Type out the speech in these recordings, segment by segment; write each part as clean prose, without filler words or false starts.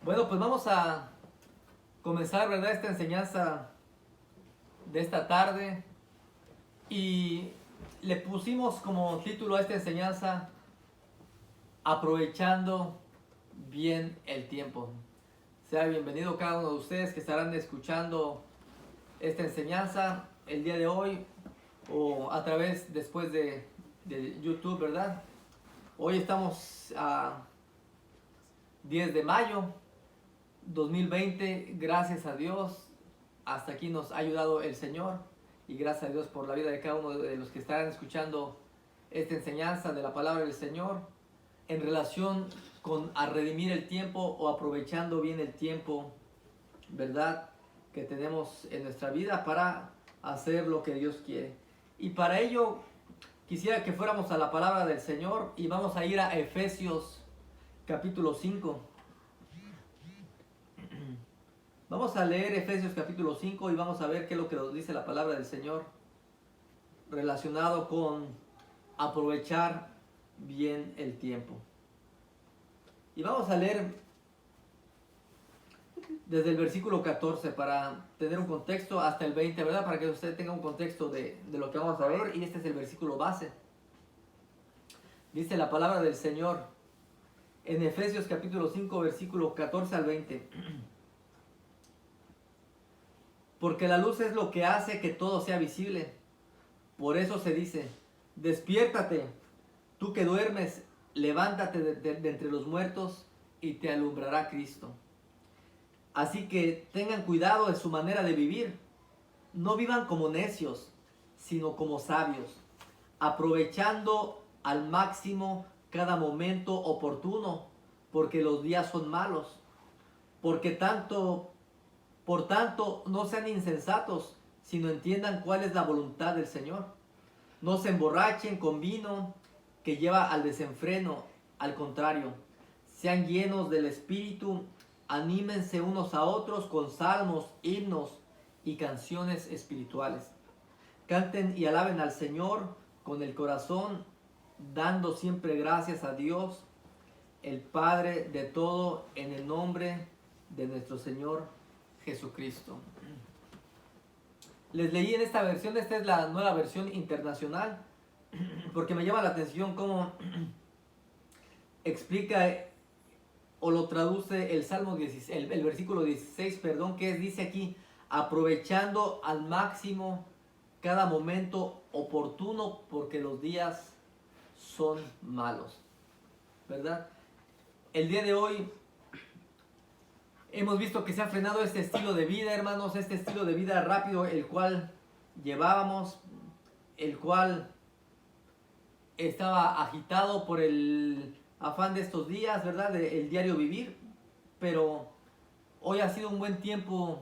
Bueno, pues vamos a comenzar, ¿verdad? Esta enseñanza de esta tarde. Y le pusimos como título a esta enseñanza, aprovechando bien el tiempo. Sea bienvenido cada uno de ustedes que estarán escuchando esta enseñanza el día de hoy o a través después de YouTube, ¿verdad? Hoy estamos a 10 de mayo 2020, gracias a Dios, hasta aquí nos ha ayudado el Señor y gracias a Dios por la vida de cada uno de los que estarán escuchando esta enseñanza de la palabra del Señor en relación con a redimir el tiempo o aprovechando bien el tiempo, ¿verdad? Que tenemos en nuestra vida para hacer lo que Dios quiere. Y para ello quisiera que fuéramos a la palabra del Señor y vamos a ir a Efesios capítulo 5. Vamos a leer Efesios capítulo 5 y vamos a ver qué es lo que nos dice la palabra del Señor relacionado con aprovechar bien el tiempo. Y vamos a leer desde el versículo 14 para tener un contexto hasta el 20, ¿verdad? Para que usted tenga un contexto de lo que vamos a ver. Y este es el versículo base. Dice la palabra del Señor en Efesios capítulo 5, versículo 14 al 20. Porque la luz es lo que hace que todo sea visible. Por eso se dice, despiértate, tú que duermes, levántate de entre los muertos y te alumbrará Cristo. Así que tengan cuidado de su manera de vivir. No vivan como necios, sino como sabios, aprovechando al máximo cada momento oportuno, porque los días son malos. Por tanto, no sean insensatos, sino entiendan cuál es la voluntad del Señor. No se emborrachen con vino que lleva al desenfreno, al contrario, sean llenos del Espíritu, anímense unos a otros con salmos, himnos y canciones espirituales. Canten y alaben al Señor con el corazón, dando siempre gracias a Dios, el Padre de todo, en el nombre de nuestro Señor Jesucristo. Les leí en esta versión, esta es la nueva versión internacional, porque me llama la atención cómo explica o lo traduce el Salmo 16, el versículo 16, perdón, que dice aquí, aprovechando al máximo cada momento oportuno porque los días son malos, ¿verdad? El día de hoy hemos visto que se ha frenado este estilo de vida, hermanos, este estilo de vida rápido, el cual llevábamos, el cual estaba agitado por el afán de estos días, ¿verdad? El diario vivir. Pero hoy ha sido un buen tiempo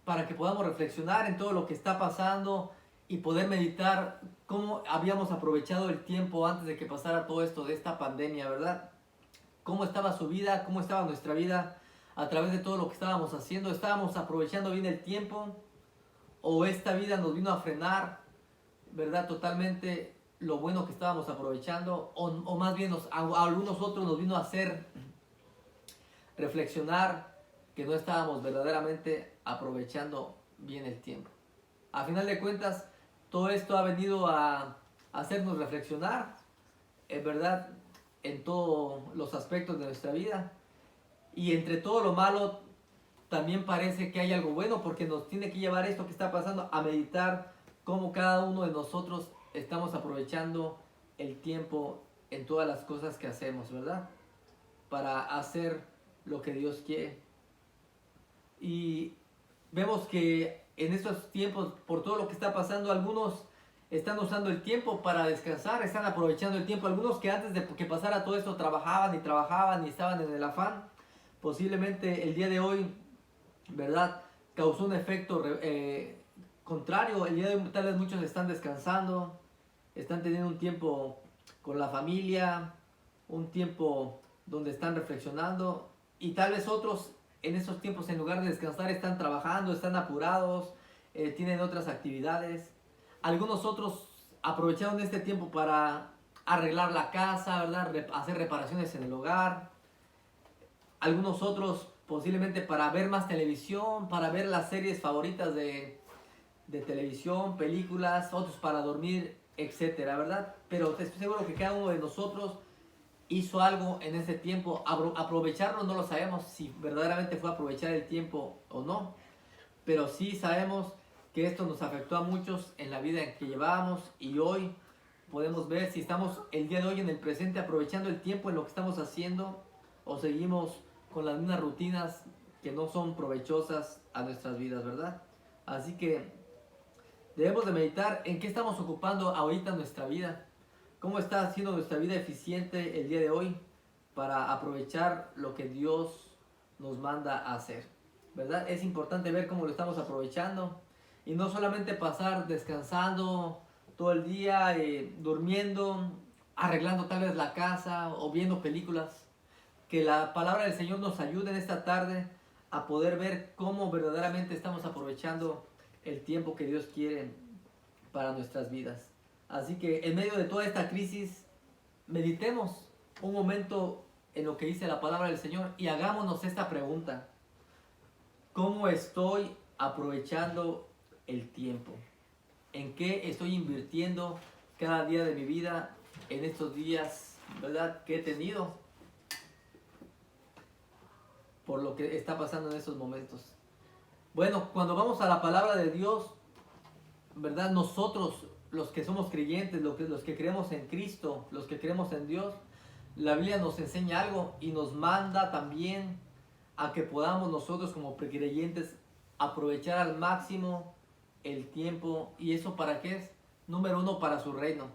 para que podamos reflexionar en todo lo que está pasando y poder meditar cómo habíamos aprovechado el tiempo antes de que pasara todo esto de esta pandemia, ¿verdad? Cómo estaba su vida, cómo estaba nuestra vida a través de todo lo que estábamos haciendo. ¿Estábamos aprovechando bien el tiempo? ¿O esta vida nos vino a frenar, ¿verdad? Totalmente lo bueno que estábamos aprovechando. O más bien a algunos otros nos vino a hacer reflexionar que no estábamos verdaderamente aprovechando bien el tiempo. A final de cuentas, todo esto ha venido a hacernos reflexionar, en verdad, en todos los aspectos de nuestra vida. Y entre todo lo malo, también parece que hay algo bueno, porque nos tiene que llevar esto que está pasando a meditar cómo cada uno de nosotros estamos aprovechando el tiempo en todas las cosas que hacemos, ¿verdad? Para hacer lo que Dios quiere. Y vemos que en estos tiempos, por todo lo que está pasando, algunos están usando el tiempo para descansar, están aprovechando el tiempo. Algunos que antes de que pasara todo esto trabajaban y estaban en el afán. Posiblemente el día de hoy, ¿verdad? Causó un efecto contrario. El día de hoy tal vez muchos están descansando, están teniendo un tiempo con la familia, un tiempo donde están reflexionando, y tal vez otros en esos tiempos en lugar de descansar están trabajando, están apurados, tienen otras actividades. Algunos otros aprovecharon este tiempo para arreglar la casa, ¿verdad? Hacer reparaciones en el hogar. algunos otros posiblemente para ver más televisión, para ver las series favoritas de televisión, películas, otros para dormir, etcétera, ¿verdad? Pero estoy seguro que cada uno de nosotros hizo algo en ese tiempo. Aprovecharlo no lo sabemos si verdaderamente fue aprovechar el tiempo o no, pero sí sabemos que esto nos afectó a muchos en la vida en que llevábamos y hoy podemos ver si estamos el día de hoy en el presente aprovechando el tiempo en lo que estamos haciendo o seguimos con las mismas rutinas que no son provechosas a nuestras vidas, ¿verdad? Así que debemos de meditar en qué estamos ocupando ahorita nuestra vida, cómo está siendo nuestra vida eficiente el día de hoy para aprovechar lo que Dios nos manda a hacer, ¿verdad? Es importante ver cómo lo estamos aprovechando y no solamente pasar descansando todo el día, durmiendo, arreglando tal vez la casa o viendo películas. Que la palabra del Señor nos ayude en esta tarde a poder ver cómo verdaderamente estamos aprovechando el tiempo que Dios quiere para nuestras vidas. Así que en medio de toda esta crisis, meditemos un momento en lo que dice la palabra del Señor y hagámonos esta pregunta. ¿Cómo estoy aprovechando el tiempo? ¿En qué estoy invirtiendo cada día de mi vida en estos días, ¿verdad?, que he tenido por lo que está pasando en estos momentos? Bueno, cuando vamos a la palabra de Dios, ¿verdad? Nosotros, los que somos creyentes, los que creemos en Cristo, los que creemos en Dios, la Biblia nos enseña algo y nos manda también a que podamos nosotros como creyentes aprovechar al máximo el tiempo. ¿Y eso para qué es? Número uno, para su reino,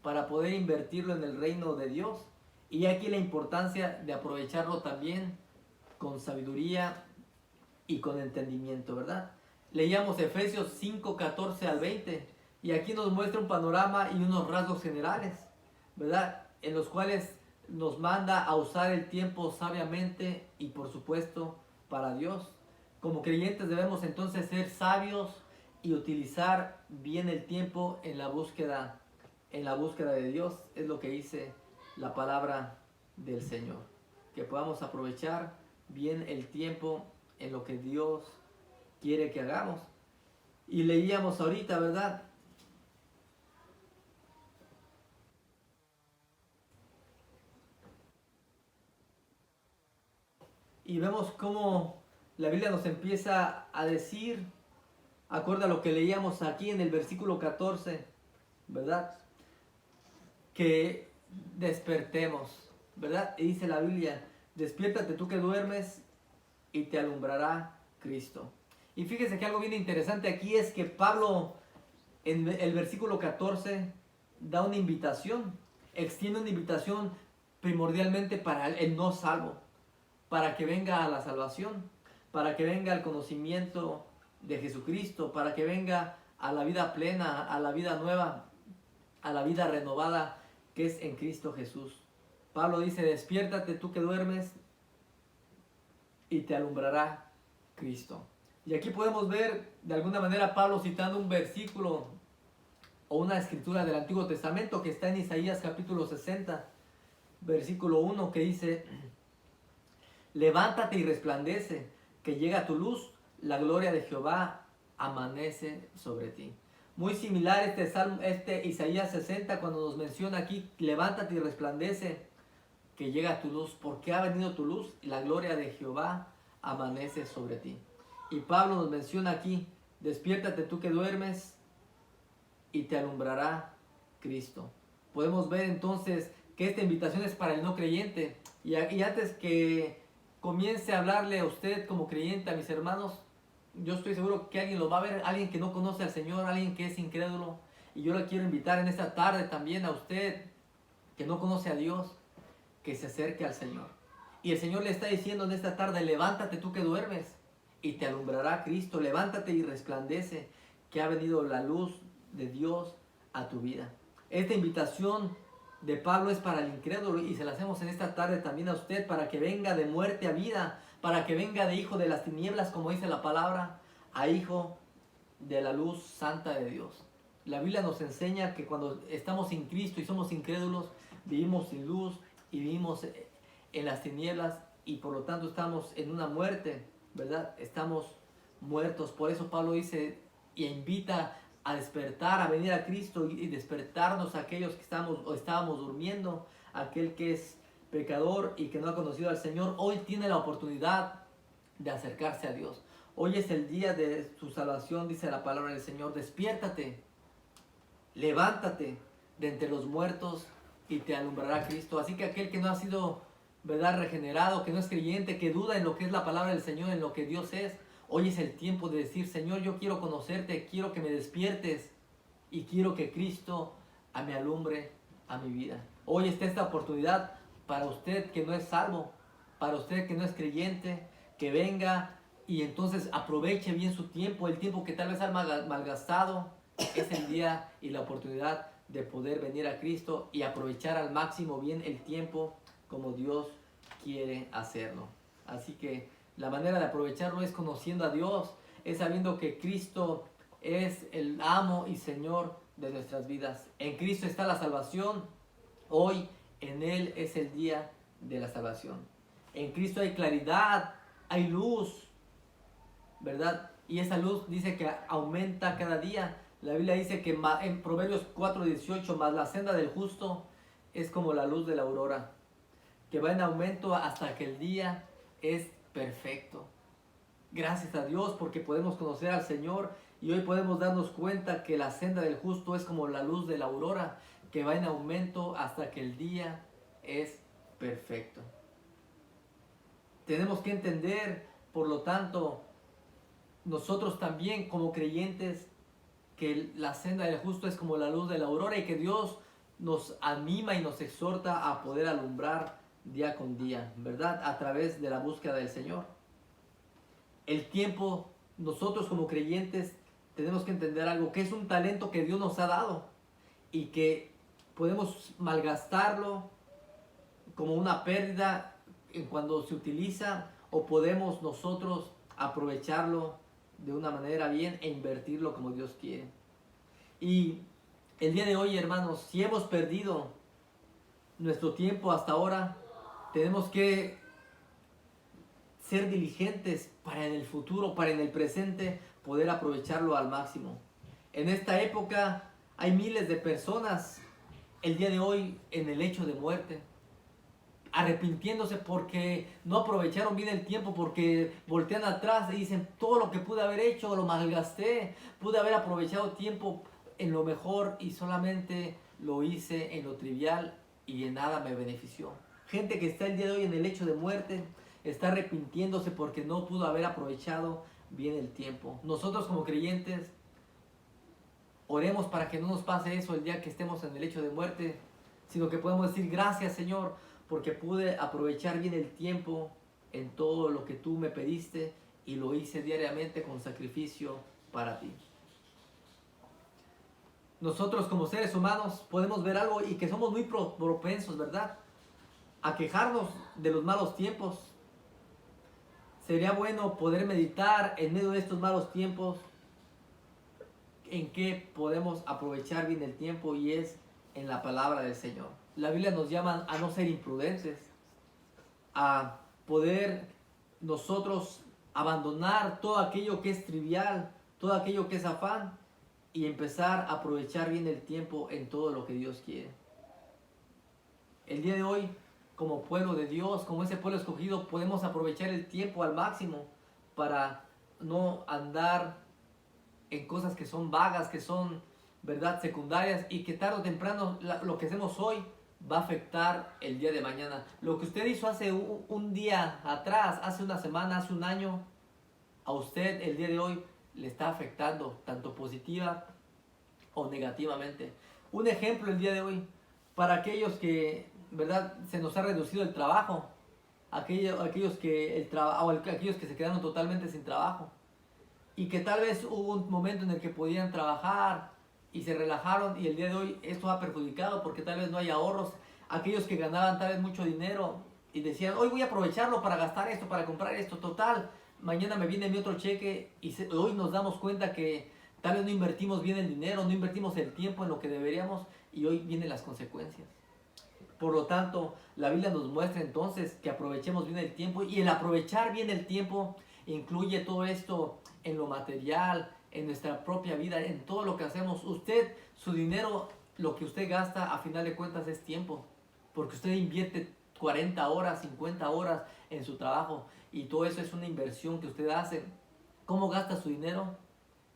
para poder invertirlo en el reino de Dios. Y aquí la importancia de aprovecharlo también con sabiduría y con entendimiento, ¿verdad? Leíamos Efesios 5, 14 al 20 y aquí nos muestra un panorama y unos rasgos generales, ¿verdad? En los cuales nos manda a usar el tiempo sabiamente y por supuesto para Dios. Como creyentes debemos entonces ser sabios y utilizar bien el tiempo en la búsqueda de Dios. Es lo que dice la palabra del Señor. Que podamos aprovechar bien el tiempo en lo que Dios quiere que hagamos. Y leíamos ahorita, ¿verdad? Y vemos cómo la Biblia nos empieza a decir, acorde a lo que leíamos aquí en el versículo 14, ¿verdad? Que despertemos, ¿verdad? Y dice la Biblia, despiértate tú que duermes y te alumbrará Cristo. Y fíjese que algo bien interesante aquí es que Pablo en el versículo 14 da una invitación, extiende una invitación primordialmente para el no salvo, para que venga a la salvación, para que venga al conocimiento de Jesucristo, para que venga a la vida plena, a la vida nueva, a la vida renovada que es en Cristo Jesús. Pablo dice, despiértate tú que duermes y te alumbrará Cristo. Y aquí podemos ver de alguna manera Pablo citando un versículo o una escritura del Antiguo Testamento que está en Isaías capítulo 60, versículo 1, que dice, levántate y resplandece, que llega tu luz, la gloria de Jehová amanece sobre ti. Muy similar este Isaías 60 cuando nos menciona aquí, levántate y resplandece, que llega tu luz, porque ha venido tu luz y la gloria de Jehová amanece sobre ti. Y Pablo nos menciona aquí, despiértate tú que duermes y te alumbrará Cristo. Podemos ver entonces que esta invitación es para el no creyente. Y antes que comience a hablarle a usted como creyente, a mis hermanos, yo estoy seguro que alguien lo va a ver, alguien que no conoce al Señor, alguien que es incrédulo. Y yo le quiero invitar en esta tarde también a usted que no conoce a Dios, que se acerque al Señor. Y el Señor le está diciendo en esta tarde, levántate tú que duermes y te alumbrará Cristo, levántate y resplandece, que ha venido la luz de Dios a tu vida. Esta invitación de Pablo es para el incrédulo y se la hacemos en esta tarde también a usted, para que venga de muerte a vida, para que venga de hijo de las tinieblas, como dice la palabra, a hijo de la luz santa de Dios. La Biblia nos enseña que cuando estamos sin Cristo y somos incrédulos, vivimos sin luz y vivimos en las tinieblas y por lo tanto estamos en una muerte, ¿verdad? Estamos muertos. Por eso Pablo dice y invita a despertar, a venir a Cristo y despertarnos a aquellos que estamos o estábamos durmiendo, aquel que es pecador y que no ha conocido al Señor. Hoy tiene la oportunidad de acercarse a Dios. Hoy es el día de su salvación, dice la palabra del Señor. Despiértate, levántate de entre los muertos y te alumbrará Cristo. Así que aquel que no ha sido, ¿verdad?, regenerado, que no es creyente, que duda en lo que es la palabra del Señor, en lo que Dios es, hoy es el tiempo de decir: Señor, yo quiero conocerte, quiero que me despiertes y quiero que Cristo me alumbre a mi vida. Hoy está esta oportunidad para usted que no es salvo, para usted que no es creyente, que venga y entonces aproveche bien su tiempo, el tiempo que tal vez ha malgastado. Es el día y la oportunidad de poder venir a Cristo y aprovechar al máximo bien el tiempo como Dios quiere hacerlo. Así que la manera de aprovecharlo es conociendo a Dios, es sabiendo que Cristo es el amo y Señor de nuestras vidas. En Cristo está la salvación. Hoy en Él es el día de la salvación. En Cristo hay claridad, hay luz, ¿verdad? Y esa luz dice que aumenta cada día. La Biblia dice que en Proverbios 4:18, más la senda del justo es como la luz de la aurora, que va en aumento hasta que el día es perfecto. Gracias a Dios porque podemos conocer al Señor y hoy podemos darnos cuenta que la senda del justo es como la luz de la aurora, que va en aumento hasta que el día es perfecto. Tenemos que entender, por lo tanto, nosotros también como creyentes, que la senda del justo es como la luz de la aurora y que Dios nos anima y nos exhorta a poder alumbrar día con día, ¿verdad? A través de la búsqueda del Señor. El tiempo, nosotros como creyentes tenemos que entender algo, que es un talento que Dios nos ha dado y que podemos malgastarlo como una pérdida cuando se utiliza, o podemos nosotros aprovecharlo de una manera bien e invertirlo como Dios quiere. Y el día de hoy, hermanos, si hemos perdido nuestro tiempo hasta ahora, tenemos que ser diligentes para en el futuro, para en el presente, poder aprovecharlo al máximo. En esta época hay miles de personas el día de hoy en el lecho de muerte, arrepintiéndose porque no aprovecharon bien el tiempo, porque voltean atrás y dicen: todo lo que pude haber hecho lo malgasté, pude haber aprovechado tiempo en lo mejor y solamente lo hice en lo trivial y en nada me benefició. Gente que está el día de hoy en el lecho de muerte está arrepintiéndose porque no pudo haber aprovechado bien el tiempo. Nosotros como creyentes oremos para que no nos pase eso el día que estemos en el lecho de muerte, sino que podamos decir: gracias, Señor, porque pude aprovechar bien el tiempo en todo lo que tú me pediste y lo hice diariamente con sacrificio para ti. Nosotros como seres humanos podemos ver algo y que somos muy propensos, ¿verdad?, a quejarnos de los malos tiempos. Sería bueno poder meditar en medio de estos malos tiempos en qué podemos aprovechar bien el tiempo, y es en la palabra del Señor. La Biblia nos llama a no ser imprudentes, a poder nosotros abandonar todo aquello que es trivial, todo aquello que es afán, y empezar a aprovechar bien el tiempo en todo lo que Dios quiere. El día de hoy, como pueblo de Dios, como ese pueblo escogido, podemos aprovechar el tiempo al máximo para no andar en cosas que son vagas, que son, ¿verdad?, secundarias, y que tarde o temprano lo que hacemos hoy va a afectar el día de mañana. Lo que usted hizo hace un día atrás, hace una semana, hace un año, a usted el día de hoy le está afectando, tanto positiva o negativamente. Un ejemplo el día de hoy, para aquellos que, ¿verdad?, se nos ha reducido el trabajo, aquellos que se quedaron totalmente sin trabajo, y que tal vez hubo un momento en el que podían trabajar y se relajaron, y el día de hoy esto ha perjudicado porque tal vez no hay ahorros. Aquellos que ganaban tal vez mucho dinero y decían: hoy voy a aprovecharlo para gastar esto, para comprar esto, total, mañana me viene mi otro cheque, y hoy nos damos cuenta que tal vez no invertimos bien el dinero, no invertimos el tiempo en lo que deberíamos, y hoy vienen las consecuencias. Por lo tanto, la Biblia nos muestra entonces que aprovechemos bien el tiempo, y el aprovechar bien el tiempo incluye todo esto en lo material, en nuestra propia vida, en todo lo que hacemos. Usted, su dinero, lo que usted gasta a final de cuentas es tiempo, porque usted invierte 40 horas, 50 horas en su trabajo, y todo eso es una inversión que usted hace. ¿Cómo gasta su dinero?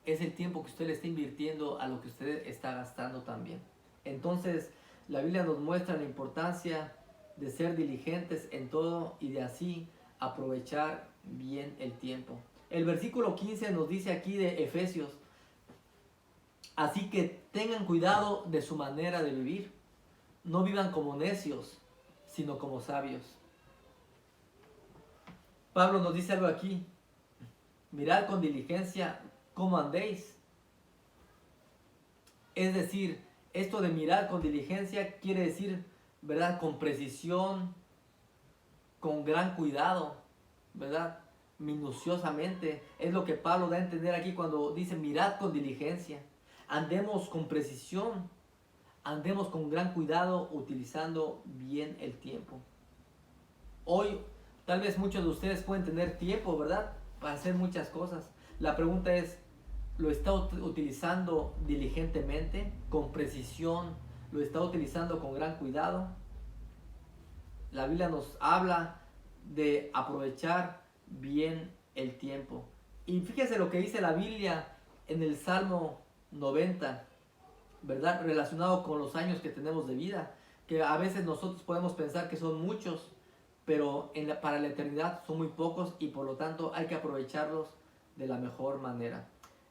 Es el tiempo que usted le está invirtiendo a lo que usted está gastando también. Entonces, la Biblia nos muestra la importancia de ser diligentes en todo y de así aprovechar bien el tiempo. El versículo 15 nos dice aquí de Efesios: así que tengan cuidado de su manera de vivir. No vivan como necios, sino como sabios. Pablo nos dice algo aquí: mirad con diligencia cómo andéis. Es decir, esto de mirar con diligencia quiere decir, ¿verdad?, con precisión, con gran cuidado, ¿verdad?, minuciosamente. Es lo que Pablo da a entender aquí cuando dice mirad con diligencia. Andemos con precisión, andemos con gran cuidado, utilizando bien el tiempo. Hoy, tal vez muchos de ustedes pueden tener tiempo, ¿verdad?, para hacer muchas cosas. La pregunta es, ¿lo está utilizando diligentemente, con precisión? ¿Lo está utilizando con gran cuidado? La Biblia nos habla de aprovechar bien el tiempo. Y fíjese lo que dice la Biblia en el Salmo 90, ¿verdad?, relacionado con los años que tenemos de vida, que a veces nosotros podemos pensar que son muchos, pero para la eternidad son muy pocos, y por lo tanto hay que aprovecharlos de la mejor manera.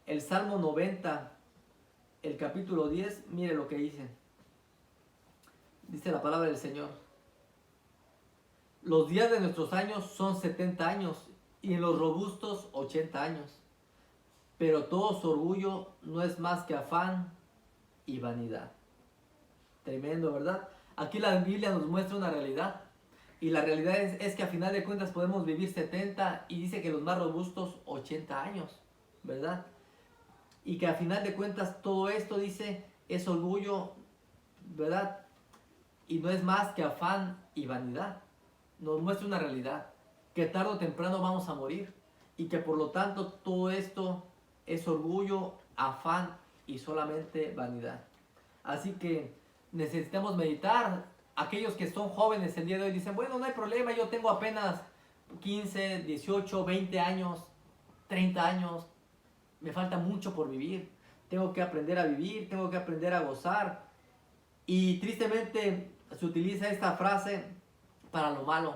El Salmo 90, el capítulo 10, mire lo que dice. Dice la palabra del Señor: los días de nuestros años son 70 años, y en los robustos 80 años. Pero todo su orgullo no es más que afán y vanidad. Tremendo, ¿verdad? Aquí la Biblia nos muestra una realidad. Y la realidad es que a final de cuentas podemos vivir 70, y dice que los más robustos 80 años, ¿verdad? Y que a final de cuentas todo esto, dice, es orgullo, ¿verdad? Y no es más que afán y vanidad. Nos muestra una realidad, que tarde o temprano vamos a morir, y que por lo tanto todo esto es orgullo, afán y solamente vanidad. Así que necesitamos meditar. Aquellos que son jóvenes el día de hoy dicen, bueno, no hay problema, yo tengo apenas 15, 18, 20 años, 30 años, me falta mucho por vivir, tengo que aprender a vivir, tengo que aprender a gozar. Y tristemente se utiliza esta frase para lo malo,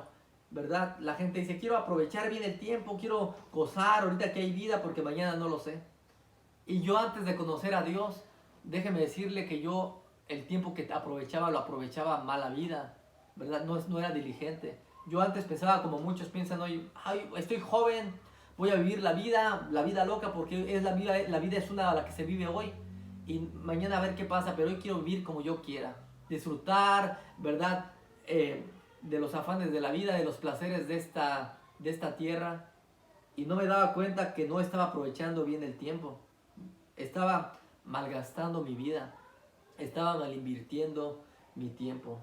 ¿verdad? La gente dice, quiero aprovechar bien el tiempo, quiero gozar ahorita que hay vida porque mañana no lo sé. Y yo, antes de conocer a Dios, déjeme decirle que yo el tiempo que aprovechaba, lo aprovechaba mala vida, ¿verdad? No era diligente. Yo antes pensaba como muchos piensan hoy, ay, estoy joven, voy a vivir la vida loca, porque es la vida es una a la que se vive hoy, y mañana a ver qué pasa, pero hoy quiero vivir como yo quiera, disfrutar, ¿verdad?, de los afanes de la vida, de los placeres de esta tierra, y no me daba cuenta que no estaba aprovechando bien el tiempo. Estaba malgastando mi vida, estaba mal invirtiendo mi tiempo,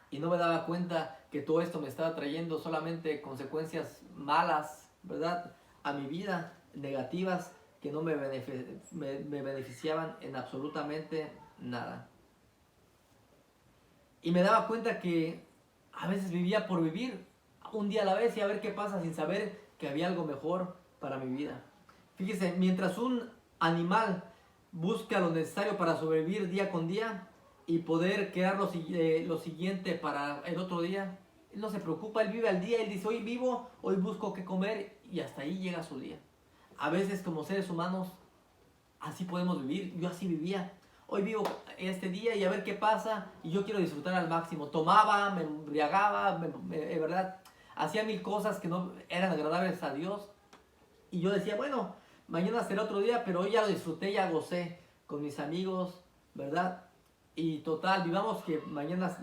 y no me daba cuenta que todo esto me estaba trayendo solamente consecuencias malas, ¿verdad?, a mi vida, negativas, que no me beneficiaban en absolutamente nada. Y me daba cuenta que a veces vivía por vivir, un día a la vez y a ver qué pasa, sin saber que había algo mejor para mi vida. Fíjese, mientras un animal busca lo necesario para sobrevivir día con día y poder crear lo siguiente para el otro día, él no se preocupa, él vive al día, él dice, hoy vivo, hoy busco qué comer, y hasta ahí llega su día. A veces como seres humanos así podemos vivir, yo así vivía. Hoy vivo este día y a ver qué pasa, y yo quiero disfrutar al máximo. Tomaba, me embriagaba, ¿verdad? Hacía mil cosas que no eran agradables a Dios. Y yo decía, bueno, mañana será otro día, pero hoy ya lo disfruté, ya gocé con mis amigos, ¿verdad? Y total, vivamos que mañana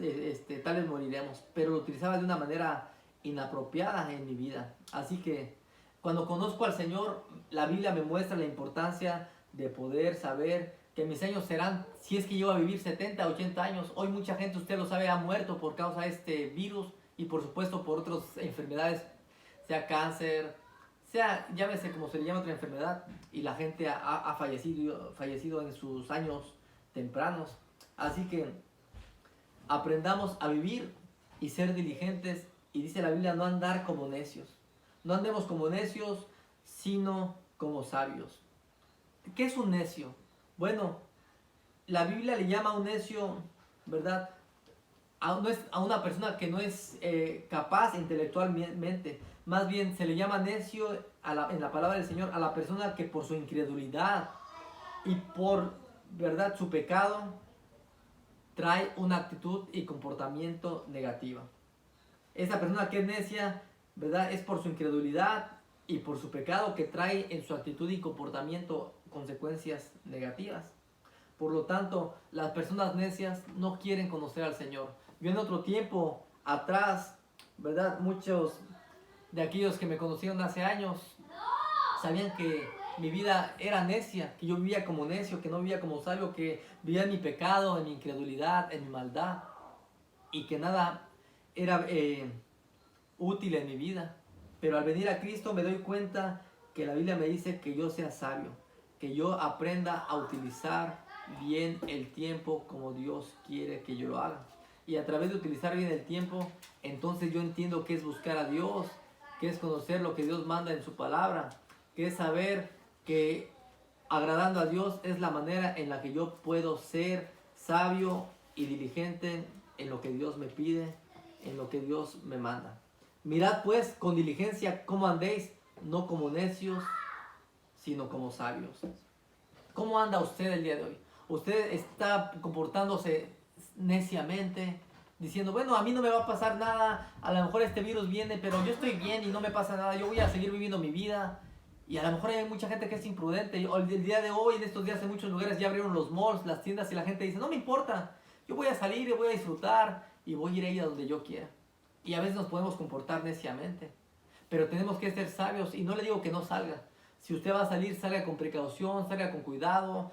tal vez moriremos, pero lo utilizaba de una manera inapropiada en mi vida. Así que cuando conozco al Señor, la Biblia me muestra la importancia de poder saber que mis años serán, si es que yo voy a vivir 70, 80 años. Hoy mucha gente, usted lo sabe, ha muerto por causa de este virus y por supuesto por otras enfermedades, sea cáncer, sea, llámese como se le llama otra enfermedad, y la gente ha fallecido en sus años tempranos. Así que aprendamos a vivir y ser diligentes, y dice la Biblia, no andar como necios. No andemos como necios, sino como sabios. ¿Qué es un necio? Bueno, la Biblia le llama a un necio, ¿verdad? A una persona que no es capaz intelectualmente. Más bien se le llama necio en la palabra del Señor a la persona que por su incredulidad y por, ¿verdad?, su pecado trae una actitud y comportamiento negativa. Esa persona que es necia, ¿verdad?, es por su incredulidad y por su pecado que trae en su actitud y comportamiento consecuencias negativas. Por lo tanto, las personas necias no quieren conocer al Señor. Yo en otro tiempo atrás, ¿verdad?, muchos de aquellos que me conocieron hace años sabían que mi vida era necia, que yo vivía como necio, que no vivía como sabio, que vivía en mi pecado, en mi incredulidad, en mi maldad, y que nada era útil en mi vida. Pero al venir a Cristo me doy cuenta que la Biblia me dice que yo sea sabio, que yo aprenda a utilizar bien el tiempo como Dios quiere que yo lo haga. Y a través de utilizar bien el tiempo, entonces yo entiendo qué es buscar a Dios, qué es conocer lo que Dios manda en su palabra, qué es saber que agradando a Dios es la manera en la que yo puedo ser sabio y diligente en lo que Dios me pide, en lo que Dios me manda. Mirad pues con diligencia cómo andéis, no como necios, sino como sabios. ¿Cómo anda usted el día de hoy? ¿Usted está comportándose neciamente, diciendo, bueno, a mí no me va a pasar nada, a lo mejor este virus viene, pero yo estoy bien y no me pasa nada, yo voy a seguir viviendo mi vida? Y a lo mejor hay mucha gente que es imprudente. El día de hoy, en estos días, en muchos lugares ya abrieron los malls, las tiendas, y la gente dice, no me importa, yo voy a salir y voy a disfrutar y voy a ir ahí a donde yo quiera. Y a veces nos podemos comportar neciamente, pero tenemos que ser sabios, y no le digo que no salga. Si usted va a salir, salga con precaución, salga con cuidado,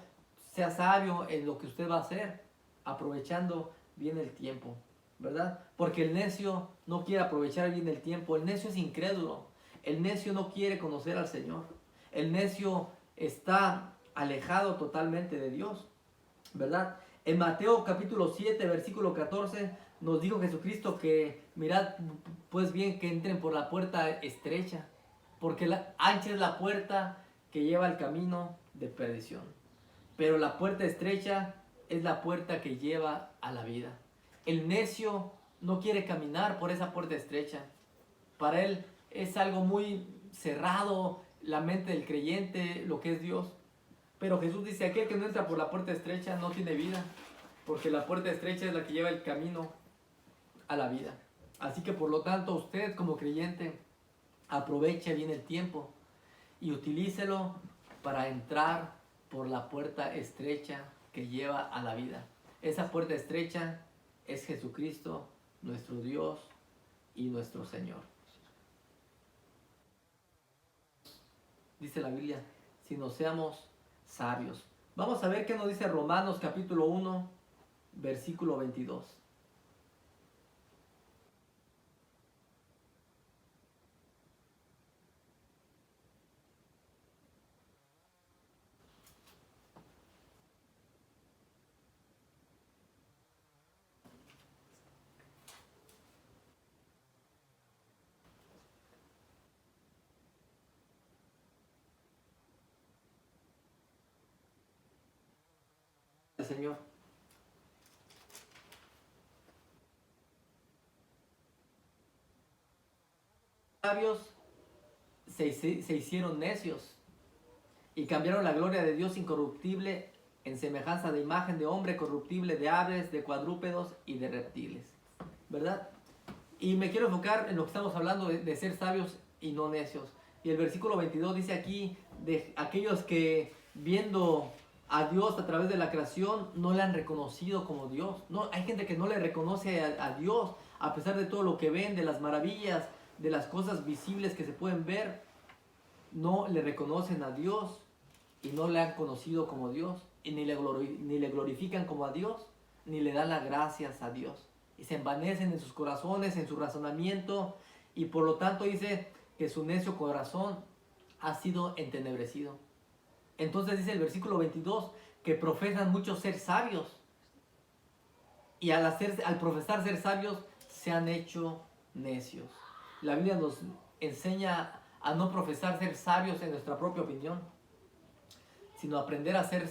sea sabio en lo que usted va a hacer, aprovechando bien el tiempo, ¿verdad? Porque el necio no quiere aprovechar bien el tiempo, el necio es incrédulo, el necio no quiere conocer al Señor, el necio está alejado totalmente de Dios, ¿verdad? En Mateo capítulo 7, versículo 14, nos dijo Jesucristo que mirad pues bien que entren por la puerta estrecha, porque ancha es la puerta que lleva al camino de perdición, pero la puerta estrecha es la puerta que lleva a la vida. El necio no quiere caminar por esa puerta estrecha. Para él es algo muy cerrado, la mente del creyente, lo que es Dios. Pero Jesús dice, aquel que no entra por la puerta estrecha no tiene vida, porque la puerta estrecha es la que lleva el camino a la vida. Así que por lo tanto usted como creyente aproveche bien el tiempo y utilícelo para entrar por la puerta estrecha que lleva a la vida. Esa puerta estrecha es Jesucristo, nuestro Dios y nuestro Señor. Dice la Biblia, si no seamos sabios. Vamos a ver qué nos dice Romanos capítulo 1, versículo 22. El Señor. Sabios se hicieron necios y cambiaron la gloria de Dios incorruptible en semejanza de imagen de hombre corruptible, de aves, de cuadrúpedos y de reptiles, ¿verdad? Y me quiero enfocar en lo que estamos hablando de ser sabios y no necios. Y el versículo 22 dice aquí de aquellos que viendo a Dios a través de la creación no le han reconocido como Dios. No, hay gente que no le reconoce a Dios a pesar de todo lo que ven, de las maravillas, de las cosas visibles que se pueden ver. No le reconocen a Dios y no le han conocido como Dios, y ni le glorifican como a Dios, ni le dan las gracias a Dios. Y se envanecen en sus corazones, en su razonamiento, y por lo tanto dice que su necio corazón ha sido entenebrecido. Entonces dice el versículo 22 que profesan muchos ser sabios, y al profesar ser sabios se han hecho necios. La Biblia nos enseña a no profesar ser sabios en nuestra propia opinión, sino aprender a ser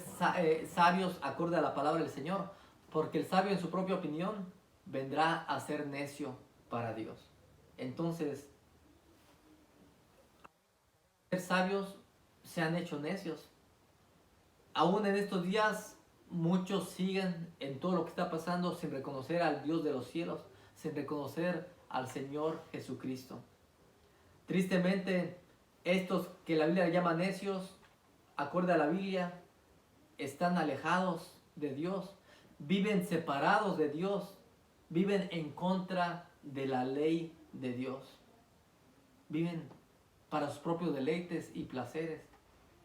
sabios acorde a la palabra del Señor, porque el sabio en su propia opinión vendrá a ser necio para Dios. Entonces, ser sabios se han hecho necios. Aún en estos días, muchos siguen en todo lo que está pasando sin reconocer al Dios de los cielos, sin reconocer al Señor Jesucristo. Tristemente, estos que la Biblia llama necios, acorde a la Biblia, están alejados de Dios, viven separados de Dios, viven en contra de la ley de Dios, viven para sus propios deleites y placeres,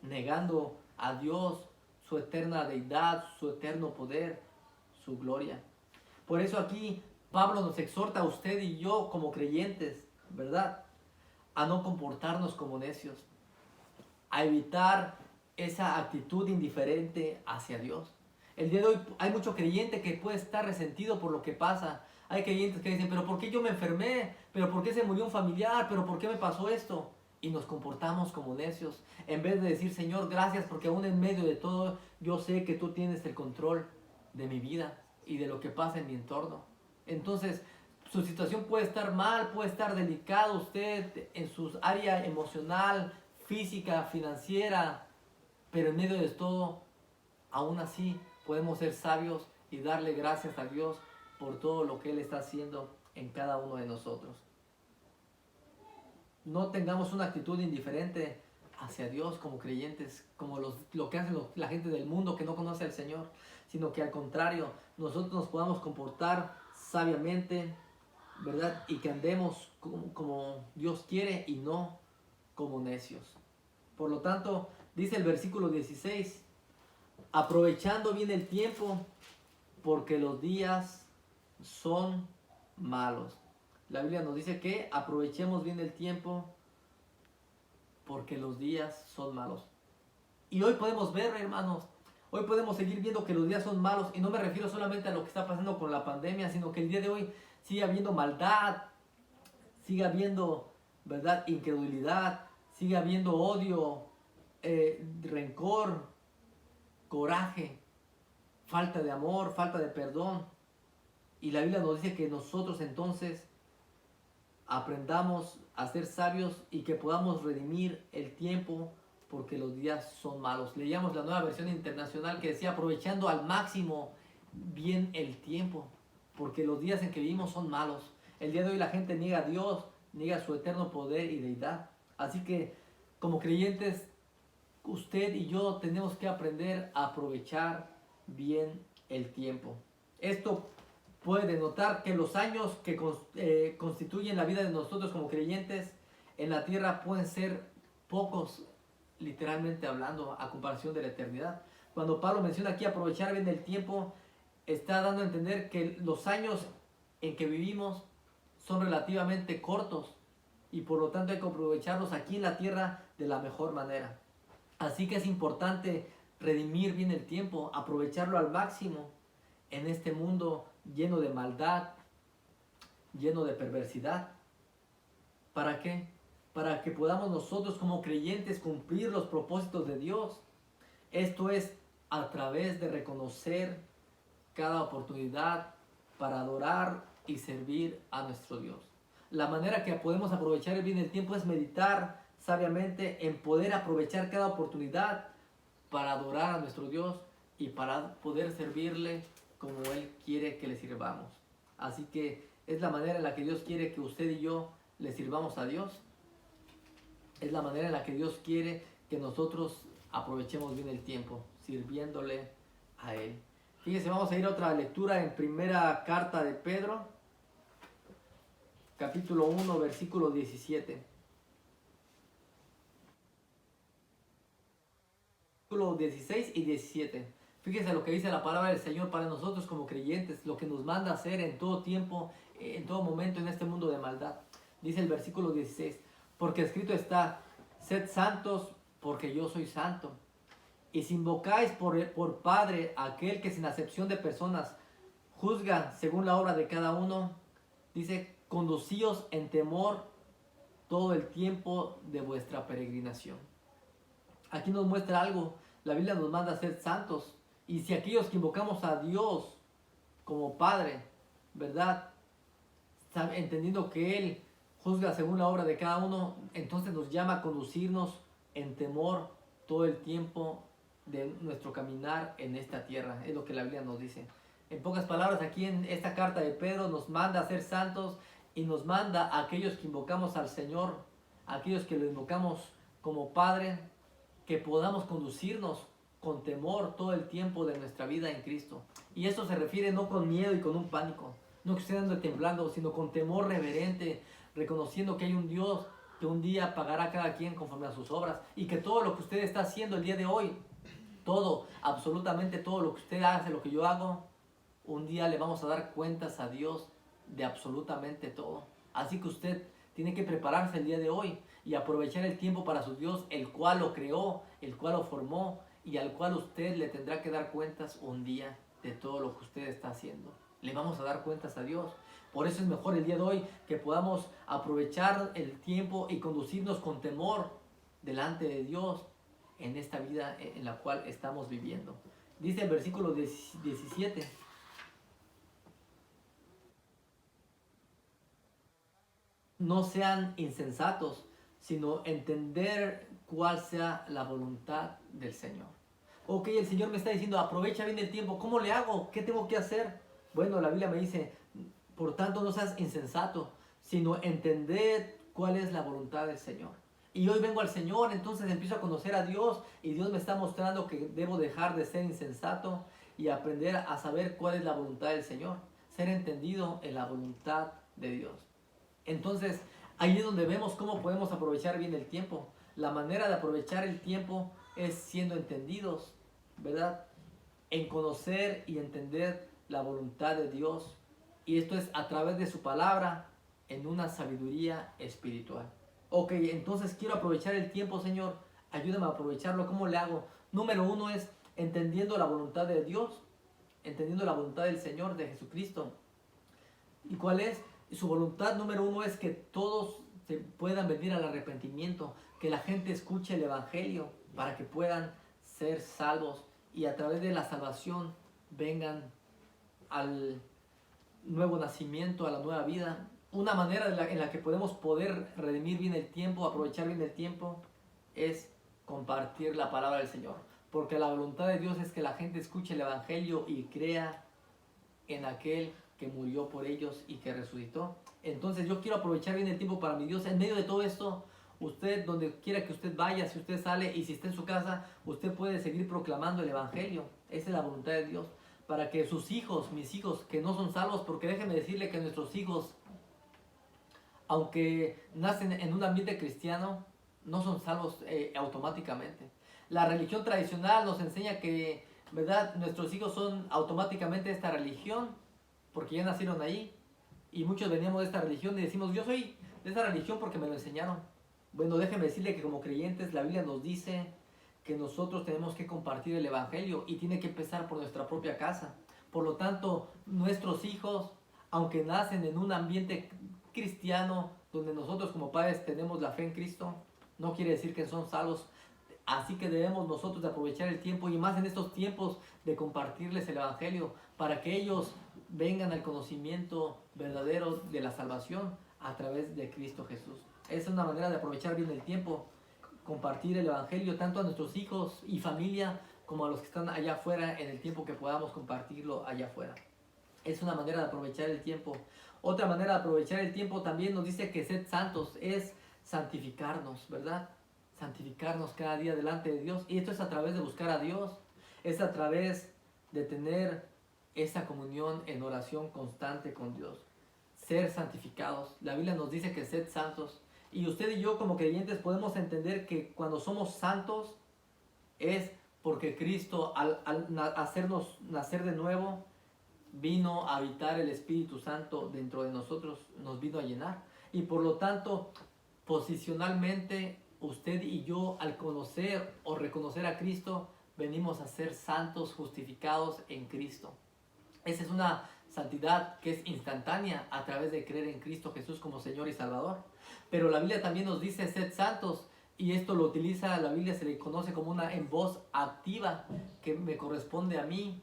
negando a Dios, su eterna deidad, su eterno poder, su gloria. Por eso aquí Pablo nos exhorta a usted y yo como creyentes, ¿verdad?, a no comportarnos como necios, a evitar esa actitud indiferente hacia Dios. El día de hoy hay mucho creyente que puede estar resentido por lo que pasa. Hay creyentes que dicen, pero ¿por qué yo me enfermé? ¿Pero por qué se murió un familiar? ¿Pero por qué me pasó esto? Y nos comportamos como necios, en vez de decir, Señor, gracias porque aún en medio de todo, yo sé que tú tienes el control de mi vida y de lo que pasa en mi entorno. Entonces, su situación puede estar mal, puede estar delicada usted en su área emocional, física, financiera, pero en medio de todo, aún así, podemos ser sabios y darle gracias a Dios por todo lo que Él está haciendo en cada uno de nosotros. No tengamos una actitud indiferente hacia Dios como creyentes, como lo que hacen la gente del mundo que no conoce al Señor, sino que al contrario, nosotros nos podamos comportar sabiamente, ¿verdad? Y que andemos como Dios quiere y no como necios. Por lo tanto, dice el versículo 16, aprovechando bien el tiempo, porque los días son malos. La Biblia nos dice que aprovechemos bien el tiempo, porque los días son malos. Y hoy podemos ver, hermanos, hoy podemos seguir viendo que los días son malos, y no me refiero solamente a lo que está pasando con la pandemia, sino que el día de hoy sigue habiendo maldad, sigue habiendo, ¿verdad?, incredulidad, sigue habiendo odio, rencor, coraje, falta de amor, falta de perdón. Y la Biblia nos dice que nosotros entonces aprendamos a ser sabios y que podamos redimir el tiempo porque los días son malos. Leíamos la Nueva Versión Internacional que decía aprovechando al máximo bien el tiempo porque los días en que vivimos son malos. El día de hoy la gente niega a Dios, niega su eterno poder y deidad. Así que como creyentes, usted y yo tenemos que aprender a aprovechar bien el tiempo. Esto puede denotar que los años que constituyen la vida de nosotros como creyentes en la tierra pueden ser pocos, literalmente hablando, a comparación de la eternidad. Cuando Pablo menciona aquí aprovechar bien el tiempo, está dando a entender que los años en que vivimos son relativamente cortos y por lo tanto hay que aprovecharlos aquí en la tierra de la mejor manera. Así que es importante redimir bien el tiempo, aprovecharlo al máximo en este mundo lleno de maldad, lleno de perversidad. ¿Para qué? Para que podamos nosotros como creyentes cumplir los propósitos de Dios. Esto es a través de reconocer cada oportunidad para adorar y servir a nuestro Dios. La manera que podemos aprovechar bien el tiempo es meditar sabiamente en poder aprovechar cada oportunidad para adorar a nuestro Dios y para poder servirle como Él quiere que le sirvamos. Así que es la manera en la que Dios quiere que usted y yo le sirvamos a Dios. Es la manera en la que Dios quiere que nosotros aprovechemos bien el tiempo, sirviéndole a Él. Fíjense, vamos a ir a otra lectura en primera carta de Pedro, capítulo 1, versículo 17. versículos 16 y 17. Fíjese lo que dice la palabra del Señor para nosotros como creyentes, lo que nos manda a hacer en todo tiempo, en todo momento en este mundo de maldad. Dice el versículo 16, porque escrito está, sed santos porque yo soy santo. Y si invocáis por Padre aquel que sin acepción de personas juzga según la obra de cada uno, dice, conducíos en temor todo el tiempo de vuestra peregrinación. Aquí nos muestra algo, la Biblia nos manda a ser santos. Y si aquellos que invocamos a Dios como Padre, ¿verdad? Entendiendo que Él juzga según la obra de cada uno, entonces nos llama a conducirnos en temor todo el tiempo de nuestro caminar en esta tierra. Es lo que la Biblia nos dice. En pocas palabras, aquí en esta carta de Pedro nos manda a ser santos y nos manda a aquellos que invocamos al Señor, a aquellos que lo invocamos como Padre, que podamos conducirnos con temor todo el tiempo de nuestra vida en Cristo. Y esto se refiere no con miedo y con un pánico, no que usted ande temblando, sino con temor reverente, reconociendo que hay un Dios que un día pagará a cada quien conforme a sus obras y que todo lo que usted está haciendo el día de hoy, todo, absolutamente todo lo que usted hace, lo que yo hago, un día le vamos a dar cuentas a Dios de absolutamente todo. Así que usted tiene que prepararse el día de hoy y aprovechar el tiempo para su Dios, el cual lo creó, el cual lo formó y al cual usted le tendrá que dar cuentas un día de todo lo que usted está haciendo. Le vamos a dar cuentas a Dios. Por eso es mejor el día de hoy que podamos aprovechar el tiempo y conducirnos con temor delante de Dios en esta vida en la cual estamos viviendo. Dice el versículo 17. No sean insensatos, sino entender cuál sea la voluntad del Señor. Ok, el Señor me está diciendo, aprovecha bien el tiempo. ¿Cómo le hago? ¿Qué tengo que hacer? Bueno, la Biblia me dice, por tanto no seas insensato, sino entender cuál es la voluntad del Señor. Y hoy vengo al Señor, entonces empiezo a conocer a Dios y Dios me está mostrando que debo dejar de ser insensato y aprender a saber cuál es la voluntad del Señor. Ser entendido en la voluntad de Dios. Entonces, ahí es donde vemos cómo podemos aprovechar bien el tiempo. La manera de aprovechar el tiempo es siendo entendidos, ¿verdad? En conocer y entender la voluntad de Dios. Y esto es a través de su palabra en una sabiduría espiritual. Ok, entonces quiero aprovechar el tiempo, Señor. Ayúdame a aprovecharlo. ¿Cómo le hago? Número uno es entendiendo la voluntad de Dios, entendiendo la voluntad del Señor, de Jesucristo. ¿Y cuál es? Su voluntad número uno es que todos se puedan venir al arrepentimiento, que la gente escuche el Evangelio para que puedan ser salvos y a través de la salvación vengan al nuevo nacimiento, a la nueva vida. Una manera en la que podemos poder redimir bien el tiempo, aprovechar bien el tiempo, es compartir la palabra del Señor. Porque la voluntad de Dios es que la gente escuche el Evangelio y crea en aquel que murió por ellos y que resucitó. Entonces yo quiero aprovechar bien el tiempo para mi Dios. En medio de todo esto, usted, donde quiera que usted vaya, si usted sale y si está en su casa, usted puede seguir proclamando el Evangelio. Esa es la voluntad de Dios. Para que sus hijos, mis hijos, que no son salvos, porque déjeme decirle que nuestros hijos, aunque nacen en un ambiente cristiano, no son salvos automáticamente. La religión tradicional nos enseña que, ¿verdad?, nuestros hijos son automáticamente de esta religión, porque ya nacieron ahí. Y muchos veníamos de esta religión y decimos, yo soy de esta religión porque me lo enseñaron. Bueno, déjeme decirle que como creyentes la Biblia nos dice que nosotros tenemos que compartir el Evangelio y tiene que empezar por nuestra propia casa. Por lo tanto, nuestros hijos, aunque nacen en un ambiente cristiano, donde nosotros como padres tenemos la fe en Cristo, no quiere decir que son salvos. Así que debemos nosotros de aprovechar el tiempo y más en estos tiempos de compartirles el Evangelio para que ellos vengan al conocimiento verdadero de la salvación a través de Cristo Jesús. Esa es una manera de aprovechar bien el tiempo, compartir el Evangelio tanto a nuestros hijos y familia como a los que están allá afuera en el tiempo que podamos compartirlo allá afuera. Es una manera de aprovechar el tiempo. Otra manera de aprovechar el tiempo también nos dice que sed santos es santificarnos, ¿verdad? Santificarnos cada día delante de Dios. Y esto es a través de buscar a Dios. Es a través de tener esa comunión en oración constante con Dios. Ser santificados. La Biblia nos dice que sed santos. Y usted y yo como creyentes podemos entender que cuando somos santos es porque Cristo hacernos nacer de nuevo, vino a habitar el Espíritu Santo dentro de nosotros, nos vino a llenar. Y por lo tanto, posicionalmente, usted y yo, al conocer o reconocer a Cristo, venimos a ser santos, justificados en Cristo. Esa es una santidad que es instantánea a través de creer en Cristo Jesús como Señor y Salvador. Pero la Biblia también nos dice, sed santos, y esto lo utiliza la Biblia, se le conoce como una en voz activa, que me corresponde a mí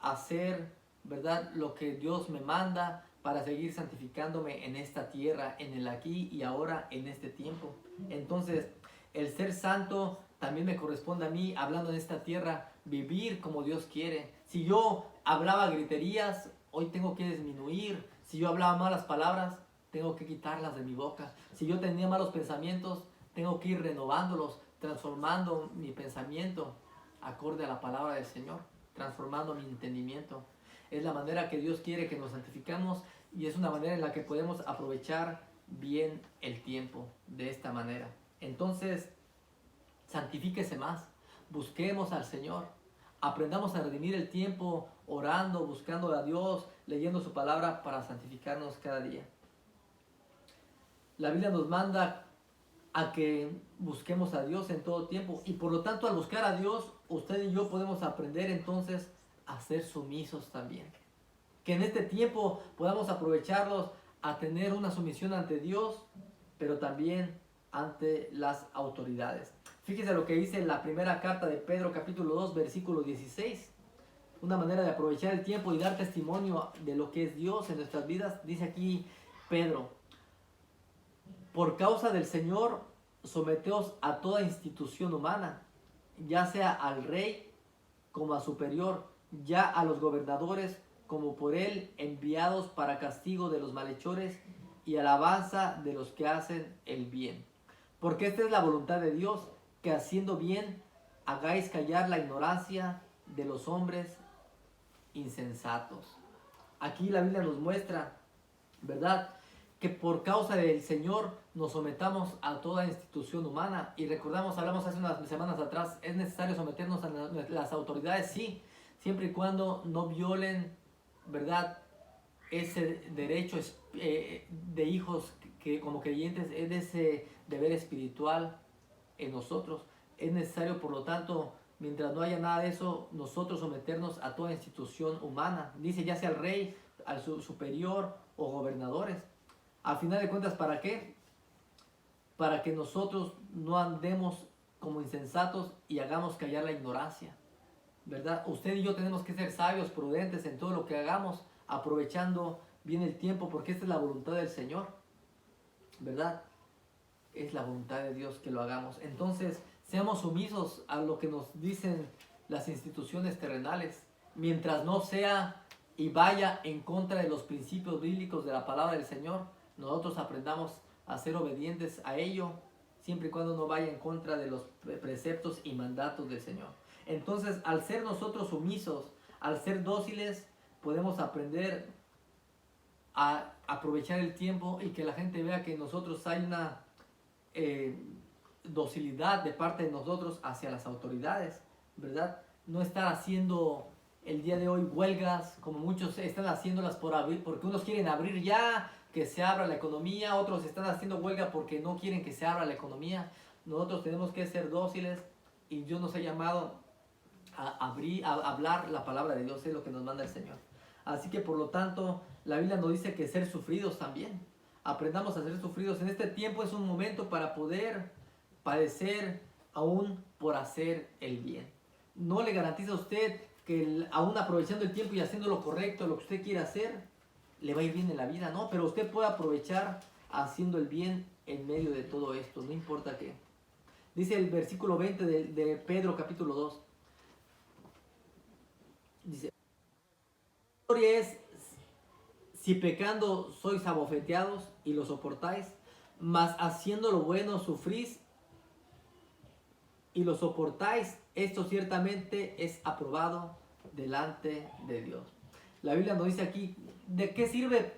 hacer, ¿verdad?, lo que Dios me manda para seguir santificándome en esta tierra, en el aquí y ahora, en este tiempo. Entonces, el ser santo también me corresponde a mí, hablando en esta tierra, vivir como Dios quiere. Si yo hablaba griterías, hoy tengo que disminuir. Si yo hablaba malas palabras, tengo que quitarlas de mi boca. Si yo tenía malos pensamientos, tengo que ir renovándolos, transformando mi pensamiento acorde a la palabra del Señor, transformando mi entendimiento. Es la manera que Dios quiere que nos santificamos y es una manera en la que podemos aprovechar bien el tiempo de esta manera. Entonces, santifíquese más, busquemos al Señor, aprendamos a redimir el tiempo orando, buscando a Dios, leyendo su palabra para santificarnos cada día. La Biblia nos manda a que busquemos a Dios en todo tiempo y por lo tanto al buscar a Dios, usted y yo podemos aprender entonces a ser sumisos también. Que en este tiempo podamos aprovecharlos a tener una sumisión ante Dios, pero también ante las autoridades. Fíjese lo que dice en la primera carta de Pedro, capítulo 2, versículo 16. Una manera de aprovechar el tiempo y dar testimonio de lo que es Dios en nuestras vidas. Dice aquí Pedro: por causa del Señor, someteos a toda institución humana, ya sea al rey como a superior, ya a los gobernadores como por él enviados para castigo de los malhechores y alabanza de los que hacen el bien. Porque esta es la voluntad de Dios, que haciendo bien hagáis callar la ignorancia de los hombres insensatos. Aquí la Biblia nos muestra, ¿verdad?, que por causa del Señor nos sometamos a toda institución humana. Y recordamos, hablamos hace unas semanas atrás, es necesario someternos a las autoridades, sí, siempre y cuando no violen, ¿verdad?, ese derecho de hijos que como creyentes, es ese deber espiritual en nosotros. Es necesario, por lo tanto, mientras no haya nada de eso, nosotros someternos a toda institución humana. Dice, ya sea al rey, al superior o gobernadores. Al final de cuentas, ¿para qué? Para que nosotros no andemos como insensatos y hagamos callar la ignorancia, ¿verdad? Usted y yo tenemos que ser sabios, prudentes en todo lo que hagamos, aprovechando bien el tiempo, porque esta es la voluntad del Señor, ¿verdad? Es la voluntad de Dios que lo hagamos. Entonces, seamos sumisos a lo que nos dicen las instituciones terrenales, mientras no sea y vaya en contra de los principios bíblicos de la palabra del Señor. Nosotros aprendamos a ser obedientes a ello, siempre y cuando no vaya en contra de los preceptos y mandatos del Señor. Entonces, al ser nosotros sumisos, al ser dóciles, podemos aprender a aprovechar el tiempo y que la gente vea que en nosotros hay una docilidad de parte de nosotros hacia las autoridades, ¿verdad? No estar haciendo el día de hoy huelgas como muchos están haciéndolas por abrir, porque unos quieren abrir ya, que se abra la economía, otros están haciendo huelga porque no quieren que se abra la economía. Nosotros tenemos que ser dóciles y Dios nos ha llamado a hablar la palabra de Dios, es lo que nos manda el Señor. Así que por lo tanto, la Biblia nos dice que ser sufridos también. Aprendamos a ser sufridos. En este tiempo es un momento para poder padecer aún por hacer el bien. No le garantiza a usted que aún aprovechando el tiempo y haciendo lo correcto, lo que usted quiere hacer, le va a ir bien en la vida, ¿no? Pero usted puede aprovechar haciendo el bien en medio de todo esto, no importa qué. Dice el versículo 20 de Pedro capítulo 2. Dice, la historia es, si pecando sois abofeteados y lo soportáis, mas haciendo lo bueno sufrís y lo soportáis, esto ciertamente es aprobado delante de Dios. La Biblia nos dice aquí, ¿de qué sirve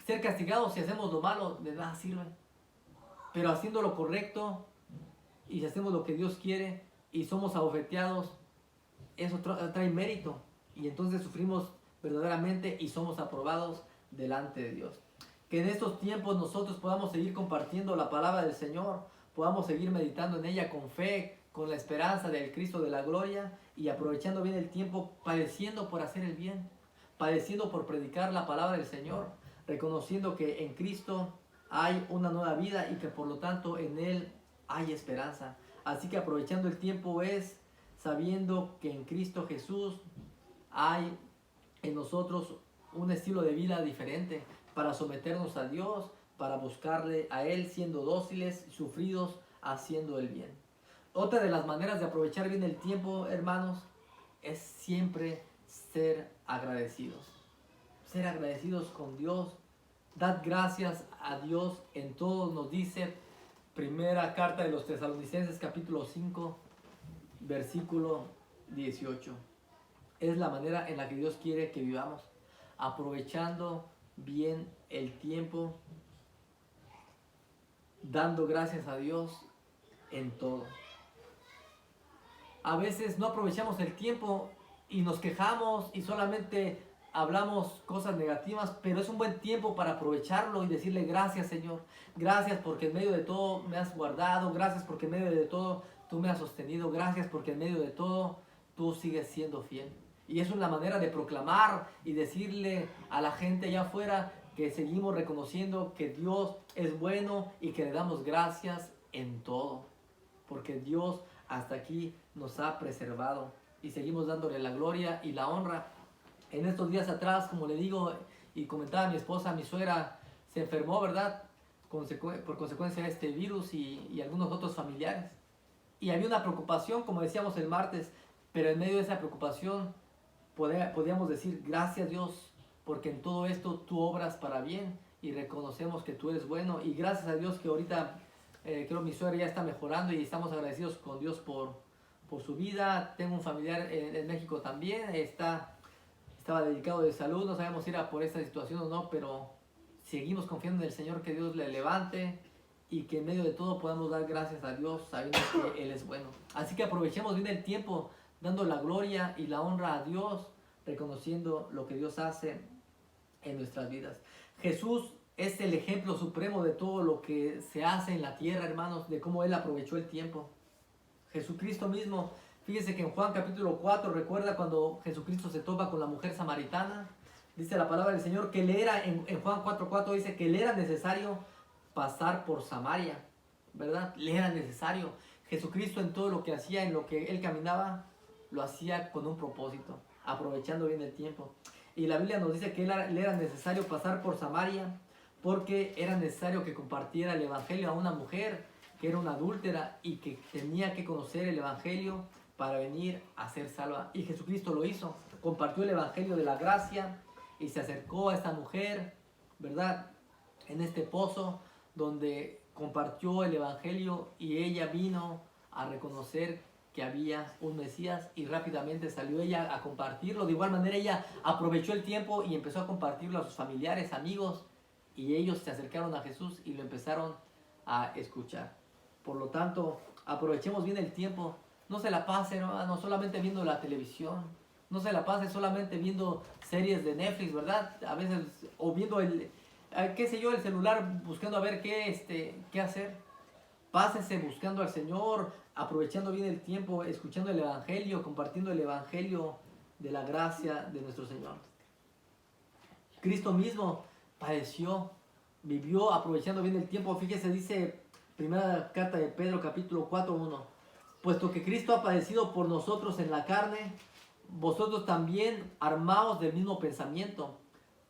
ser castigados si hacemos lo malo? De nada sirve. Pero haciendo lo correcto y si hacemos lo que Dios quiere, y somos abofeteados, eso trae mérito. Y entonces sufrimos verdaderamente y somos aprobados delante de Dios. Que en estos tiempos nosotros podamos seguir compartiendo la palabra del Señor, podamos seguir meditando en ella con fe, con la esperanza del Cristo de la gloria y aprovechando bien el tiempo, padeciendo por hacer el bien, padeciendo por predicar la palabra del Señor, reconociendo que en Cristo hay una nueva vida y que por lo tanto en Él hay esperanza. Así que aprovechando el tiempo es sabiendo que en Cristo Jesús hay en nosotros un estilo de vida diferente para someternos a Dios, para buscarle a Él siendo dóciles, sufridos, haciendo el bien. Otra de las maneras de aprovechar bien el tiempo, hermanos, es siempre ser agradecidos. Ser agradecidos con Dios. Dad gracias a Dios en todo, nos dice primera carta de los Tesalonicenses capítulo 5, versículo 18. Es la manera en la que Dios quiere que vivamos, aprovechando bien el tiempo, dando gracias a Dios en todo. A veces no aprovechamos el tiempo y nos quejamos y solamente hablamos cosas negativas, pero es un buen tiempo para aprovecharlo y decirle gracias, Señor. Gracias porque en medio de todo me has guardado, gracias porque en medio de todo tú me has sostenido, gracias porque en medio de todo tú sigues siendo fiel. Y es una manera de proclamar y decirle a la gente allá afuera que seguimos reconociendo que Dios es bueno y que le damos gracias en todo. Porque Dios hasta aquí nos ha preservado y seguimos dándole la gloria y la honra. En estos días atrás, como le digo y comentaba mi esposa, mi suegra se enfermó, ¿verdad? Por consecuencia de este virus y algunos otros familiares. Y había una preocupación, como decíamos el martes, pero en medio de esa preocupación podíamos decir gracias Dios, porque en todo esto tú obras para bien y reconocemos que tú eres bueno. Y gracias a Dios que ahorita creo mi suegra ya está mejorando y estamos agradecidos con Dios por su vida. Tengo un familiar en México también, estaba dedicado de salud, no sabemos si era por esta situación o no, pero seguimos confiando en el Señor que Dios le levante y que en medio de todo podamos dar gracias a Dios sabiendo que Él es bueno. Así que aprovechemos bien el tiempo dando la gloria y la honra a Dios, reconociendo lo que Dios hace en nuestras vidas. Jesús es el ejemplo supremo de todo lo que se hace en la tierra, hermanos, de cómo Él aprovechó el tiempo. Jesucristo mismo, fíjese que en Juan capítulo 4, recuerda cuando Jesucristo se topa con la mujer samaritana, dice la palabra del Señor que le era, en Juan 4:4 dice que le era necesario pasar por Samaria, ¿verdad? Le era necesario. Jesucristo en todo lo que hacía, en lo que Él caminaba, lo hacía con un propósito, aprovechando bien el tiempo. Y la Biblia nos dice que le era necesario pasar por Samaria porque era necesario que compartiera el evangelio a una mujer que era una adúltera y que tenía que conocer el evangelio para venir a ser salva. Y Jesucristo lo hizo, compartió el evangelio de la gracia y se acercó a esta mujer, ¿verdad? En este pozo donde compartió el evangelio y ella vino a reconocer que había un Mesías y rápidamente salió ella a compartirlo. De igual manera ella aprovechó el tiempo y empezó a compartirlo a sus familiares, amigos, y ellos se acercaron a Jesús y lo empezaron a escuchar. Por lo tanto, aprovechemos bien el tiempo. No se la pase, no solamente viendo la televisión, no se la pase solamente viendo series de Netflix, ¿verdad? A veces, o viendo el celular buscando a ver qué hacer. Pásese buscando al Señor, aprovechando bien el tiempo, escuchando el evangelio, compartiendo el evangelio de la gracia de nuestro Señor. Cristo mismo padeció, vivió aprovechando bien el tiempo. Fíjese, dice primera carta de Pedro capítulo 4:1, puesto que Cristo ha padecido por nosotros en la carne, vosotros también armaos del mismo pensamiento,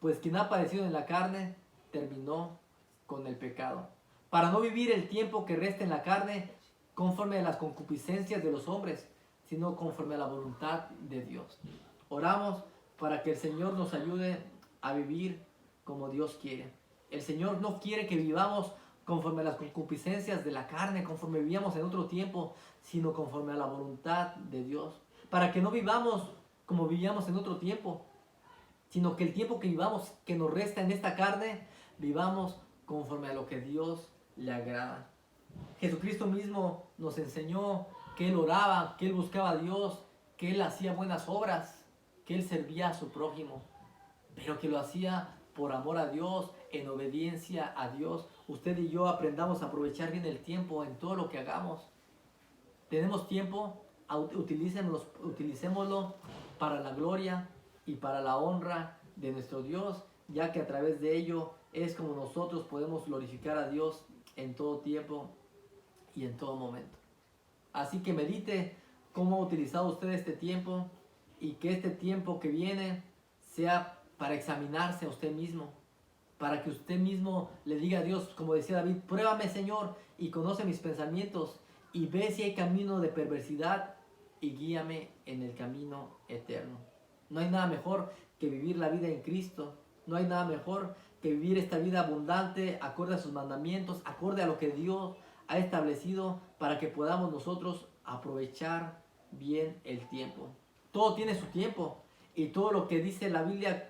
pues quien ha padecido en la carne terminó con el pecado, para no vivir el tiempo que resta en la carne conforme a las concupiscencias de los hombres, sino conforme a la voluntad de Dios. Oramos para que el Señor nos ayude a vivir como Dios quiere. El Señor no quiere que vivamos conforme a las concupiscencias de la carne, conforme vivíamos en otro tiempo, sino conforme a la voluntad de Dios. Para que no vivamos como vivíamos en otro tiempo, sino que el tiempo que vivamos, que nos resta en esta carne, vivamos conforme a lo que Dios le agrada. Jesucristo mismo nos enseñó que él oraba, que él buscaba a Dios, que él hacía buenas obras, que él servía a su prójimo, pero que lo hacía por amor a Dios, en obediencia a Dios. Usted y yo aprendamos a aprovechar bien el tiempo en todo lo que hagamos. Tenemos tiempo, utilicémoslo para la gloria y para la honra de nuestro Dios, ya que a través de ello es como nosotros podemos glorificar a Dios en todo tiempo y en todo momento. Así que medite cómo ha utilizado usted este tiempo y que este tiempo que viene sea para examinarse a usted mismo, para que usted mismo le diga a Dios, como decía David, pruébame Señor y conoce mis pensamientos y ve si hay camino de perversidad y guíame en el camino eterno. No hay nada mejor que vivir la vida en Cristo, no hay nada mejor que vivir esta vida abundante, acorde a sus mandamientos, acorde a lo que Dios ha establecido para que podamos nosotros aprovechar bien el tiempo. Todo tiene su tiempo y todo lo que dice la Biblia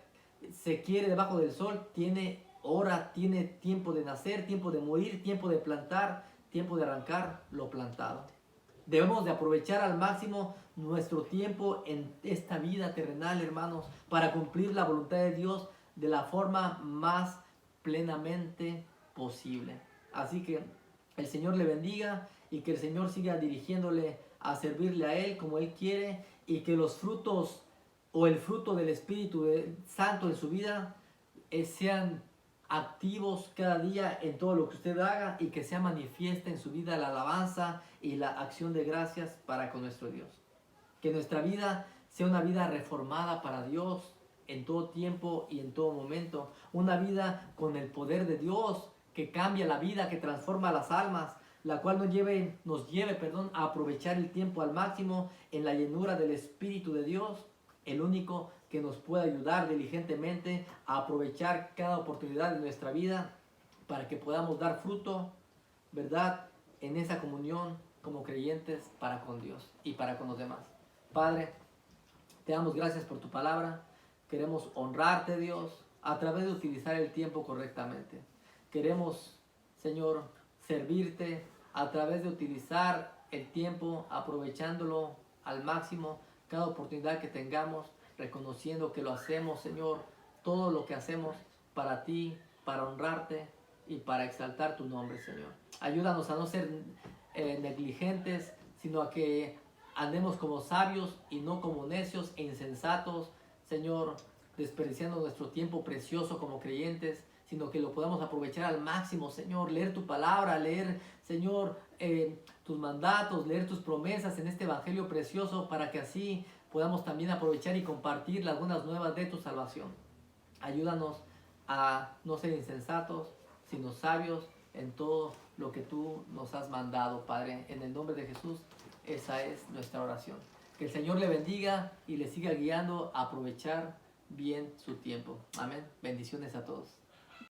se quiere debajo del sol, tiene hora, tiene tiempo de nacer, tiempo de morir, tiempo de plantar, tiempo de arrancar lo plantado. Debemos de aprovechar al máximo nuestro tiempo en esta vida terrenal, hermanos, para cumplir la voluntad de Dios de la forma más plenamente posible. Así que el Señor le bendiga y que el Señor siga dirigiéndole a servirle a Él como Él quiere y que los frutos o el fruto del Espíritu Santo en su vida sean activos cada día en todo lo que usted haga y que sea manifiesta en su vida la alabanza y la acción de gracias para con nuestro Dios. Que nuestra vida sea una vida reformada para Dios en todo tiempo y en todo momento. Una vida con el poder de Dios que cambia la vida, que transforma las almas, la cual nos lleve a aprovechar el tiempo al máximo en la llenura del Espíritu de Dios, el único que nos puede ayudar diligentemente a aprovechar cada oportunidad de nuestra vida para que podamos dar fruto, ¿verdad?, en esa comunión como creyentes para con Dios y para con los demás. Padre, te damos gracias por tu palabra. Queremos honrarte, Dios, a través de utilizar el tiempo correctamente. Queremos, Señor, servirte a través de utilizar el tiempo, aprovechándolo al máximo, cada oportunidad que tengamos, reconociendo que lo hacemos, Señor, todo lo que hacemos para ti, para honrarte y para exaltar tu nombre, Señor. Ayúdanos a no ser negligentes, sino a que andemos como sabios y no como necios e insensatos, Señor, desperdiciando nuestro tiempo precioso como creyentes, sino que lo podamos aprovechar al máximo, Señor, leer tu palabra, leer, Señor, tus mandatos, leer tus promesas en este evangelio precioso, para que así podamos también aprovechar y compartir las buenas nuevas de tu salvación. Ayúdanos a no ser insensatos, sino sabios en todo lo que tú nos has mandado, Padre. En el nombre de Jesús, esa es nuestra oración. Que el Señor le bendiga y le siga guiando a aprovechar bien su tiempo. Amén. Bendiciones a todos.